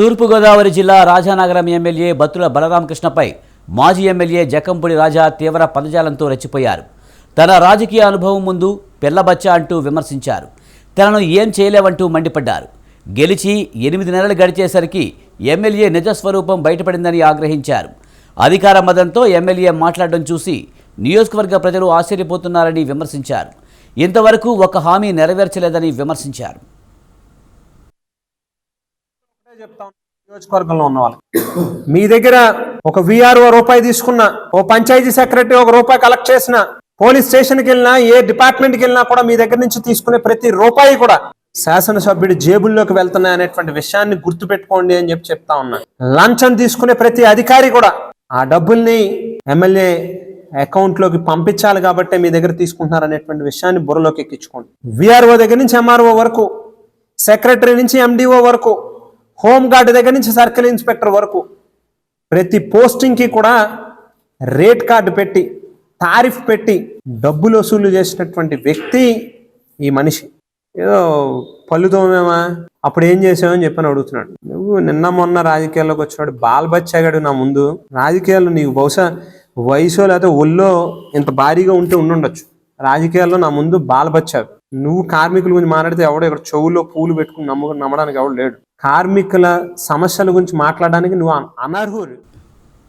తూర్పుగోదావరి జిల్లా రాజానగరం ఎమ్మెల్యే బత్తుల బలరామకృష్ణపై మాజీ ఎమ్మెల్యే జకంపూడి రాజా తీవ్ర పదజాలంతో రెచ్చిపోయారు. తన రాజకీయ అనుభవం ముందు పిల్లబచ్చ అంటూ విమర్శించారు. తనను ఏం చేయలేవంటూ మండిపడ్డారు. గెలిచి 8 నెలలు గడిచేసరికి ఎమ్మెల్యే నిజస్వరూపం బయటపడిందని ఆగ్రహించారు. అధికార మదంతో ఎమ్మెల్యే మాట్లాడడం చూసి నియోజకవర్గ ప్రజలు ఆశ్చర్యపోతున్నారని విమర్శించారు. ఇంతవరకు ఒక హామీ నెరవేర్చలేదని విమర్శించారు. నియోజకవర్గంలో ఉన్న వాళ్ళు మీ దగ్గర ఒక విఆర్ఓ రూపాయి తీసుకున్నా, ఓ పంచాయతీ సెక్రటరీ ₹1 కలెక్ట్ చేసిన, పోలీస్ స్టేషన్కి వెళ్ళినా, ఏ డిపార్ట్మెంట్కి వెళ్ళినా కూడా మీ దగ్గర నుంచి తీసుకునే ప్రతి రూపాయి కూడా శాసనసభ్యుడి జేబుల్లోకి వెళ్తున్నాయి అనేటువంటి విషయాన్ని గుర్తుపెట్టుకోండి అని చెప్తా ఉన్నా. లంచం తీసుకునే ప్రతి అధికారి కూడా ఆ డబ్బుల్ని ఎమ్మెల్యే అకౌంట్ లోకి పంపించాలి కాబట్టి మీ దగ్గర తీసుకుంటున్నారు అనేటువంటి విషయాన్ని బుర్రలోకి ఎక్కించుకోండి. విఆర్ఓ దగ్గర నుంచి ఎంఆర్ఓ వరకు, సెక్రటరీ నుంచి ఎండిఓ వరకు, హోంగార్డ్ దగ్గర నుంచి సర్కిల్ ఇన్స్పెక్టర్ వరకు ప్రతి పోస్టింగ్ కి కూడా రేట్ కార్డు పెట్టి, తారిఫ్ పెట్టి డబ్బులు వసూలు చేసినటువంటి వ్యక్తి ఈ మనిషి. ఏదో పళ్ళు తోమేమా, అప్పుడు ఏం చేసామని చెప్పని అడుగుతున్నాడు. నువ్వు నిన్న మొన్న రాజకీయాల్లోకి వచ్చినాడు బాల్బచ్చాగాడు నా ముందు. రాజకీయాల్లో నీకు బహుశా వయసు లేకపోతే ఒళ్ళో ఇంత భారీగా ఉంటే ఉండుండొచ్చు. రాజకీయాల్లో నా ముందు బాల్బచ్చావు. నువ్వు కార్మికుల గురించి మాట్లాడితే ఎవడో ఇక్కడ చెవుల్లో పూలు పెట్టుకుని నమ్మడానికి ఎవడు లేడు. కార్మికుల సమస్యల గురించి మాట్లాడడానికి నువ్వు అనర్హుడు.